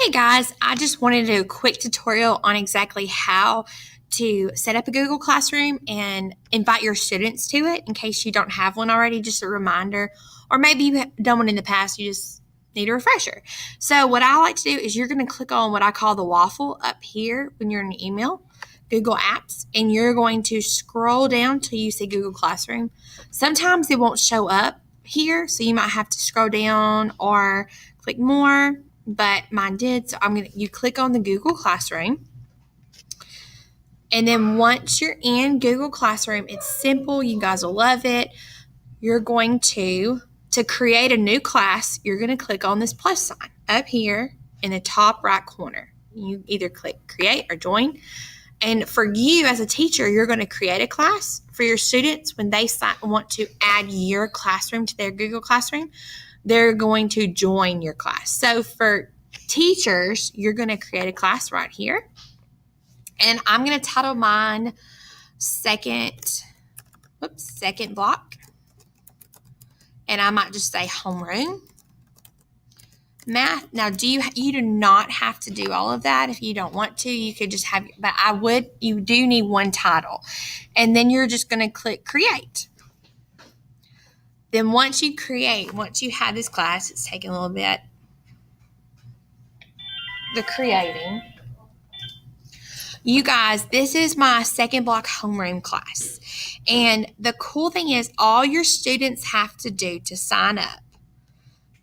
Hey guys, I just wanted to do a quick tutorial on exactly how to set up a Google Classroom and invite your students to it in case you don't have one already, just a reminder. Or maybe you've done one in the past, you just need a refresher. So what I like to do is you're going to click on what I call the waffle up here when you're in an email, Google Apps, and you're going to scroll down till you see Google Classroom. Sometimes it won't show up here, so you might have to scroll down or click more. But mine did. So you click on the Google Classroom. And then once you're in Google Classroom, it's simple. You guys will love it. You're going to create a new class, you're going to click on this plus sign up here in the top right corner. You either click create or join. And for you as a teacher, you're going to create a class for your students when they want to add your classroom to their Google Classroom. They're going to join your class. So for teachers, you're going to create a class right here. And I'm going to title mine second block. And I might just say homeroom math. Now, you do not have to do all of that if you don't want to. You could just have, but you do need one title. And then you're just going to click create. Then once you have this class, it's taking a little bit, the creating. You guys, this is my second block homeroom class. And the cool thing is all your students have to do to sign up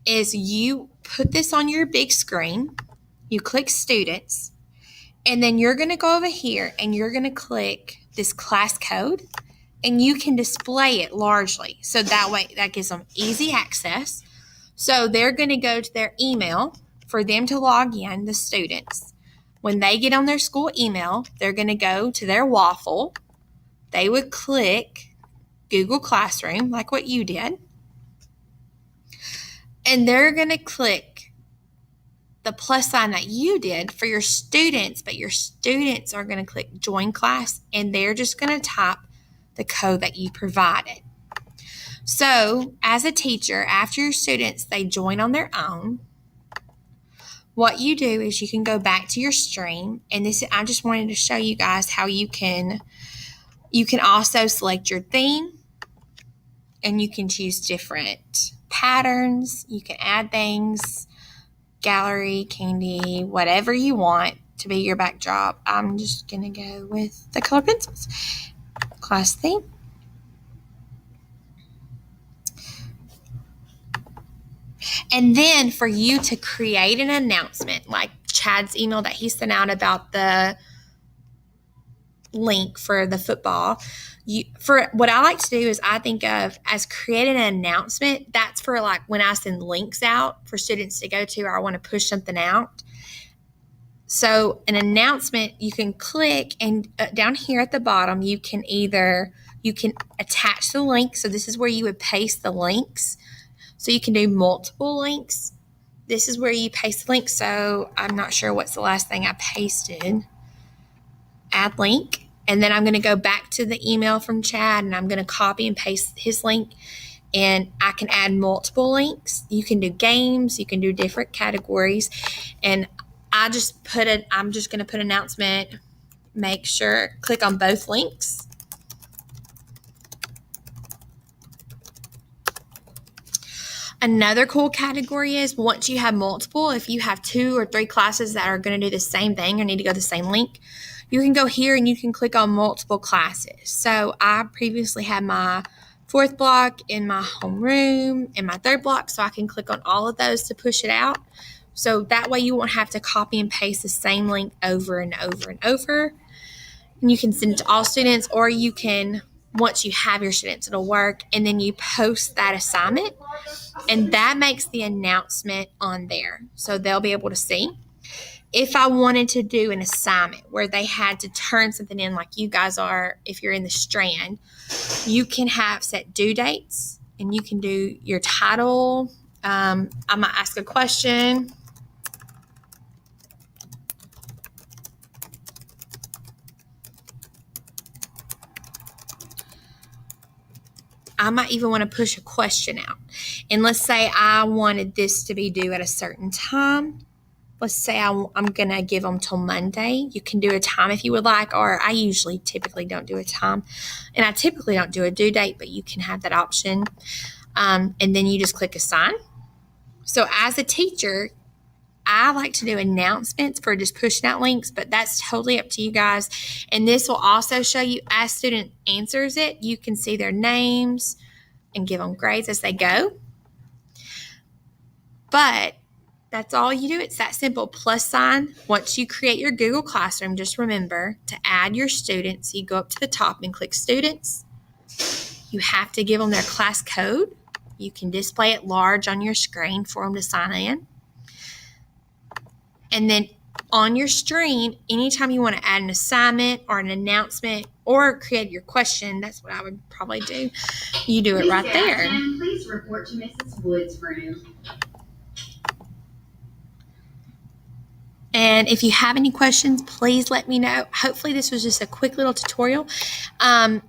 is you put this on your big screen, you click students, and then you're going to go over here and you're going to click this class code. And you can display it largely. So that way, that gives them easy access. So they're going to go to their email for them to log in, the students. When they get on their school email, they're going to go to their waffle. They would click Google Classroom, like what you did. And they're going to click the plus sign that you did for your students, but your students are going to click join class, and they're just going to type the code that you provided. So as a teacher, after your students, they join on their own, what you do is you can go back to your stream, and I just wanted to show you guys how you can also select your theme, and you can choose different patterns. You can add things, gallery, candy, whatever you want to be your backdrop. I'm just going to go with the color pencils. Class theme. And then for you to create an announcement, like Chad's email that he sent out about the link for the football, for what I like to do is I think of as creating an announcement. That's for like when I send links out for students to go to, or I want to push something out. So an announcement, you can click, and down here at the bottom, you can attach the link. So this is where you would paste the links. So you can do multiple links. This is where you paste the link. So I'm not sure what's the last thing I pasted. Add link. And then I'm going to go back to the email from Chad, and I'm going to copy and paste his link. And I can add multiple links. You can do games. You can do different categories. And I'm just going to put announcement. Make sure, click on both links. Another cool category is once you have multiple, if you have 2 or 3 classes that are going to do the same thing or need to go to the same link, you can go here and you can click on multiple classes. So I previously had my 4th block in my homeroom and my 3rd block, so I can click on all of those to push it out. So that way you won't have to copy and paste the same link over and over and over. And you can send it to all students, or you can, once you have your students, it'll work, and then you post that assignment, and that makes the announcement on there. So they'll be able to see. If I wanted to do an assignment where they had to turn something in like you guys are, if you're in the Strand, you can have set due dates, and you can do your title. I might ask a question. I might even want to push a question out. And let's say I wanted this to be due at a certain time. let's say I'm going to give them till Monday. You can do a time if you would like, or I typically don't do a time. And I typically don't do a due date, but you can have that option. And then you just click assign. So as a teacher, I like to do announcements for just pushing out links, but that's totally up to you guys. And this will also show you as student answers it, you can see their names and give them grades as they go. But that's all you do. It's that simple plus sign. Once you create your Google Classroom, just remember to add your students. You go up to the top and click students. You have to give them their class code. You can display it large on your screen for them to sign in. And then on your screen, anytime you want to add an assignment or an announcement or create your question, that's what I would probably do. You do it right there. Please report to Mrs. Wood's room. And if you have any questions, please let me know. Hopefully this was just a quick little tutorial.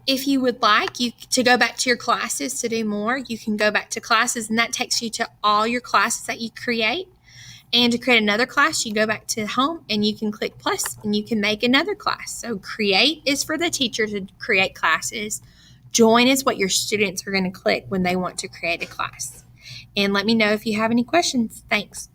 If you would like to go back to your classes to do more, you can go back to classes, and that takes you to all your classes that you create. And to create another class, you go back to home and you can click plus and you can make another class. So create is for the teacher to create classes. Join is what your students are going to click when they want to create a class. And let me know if you have any questions. Thanks.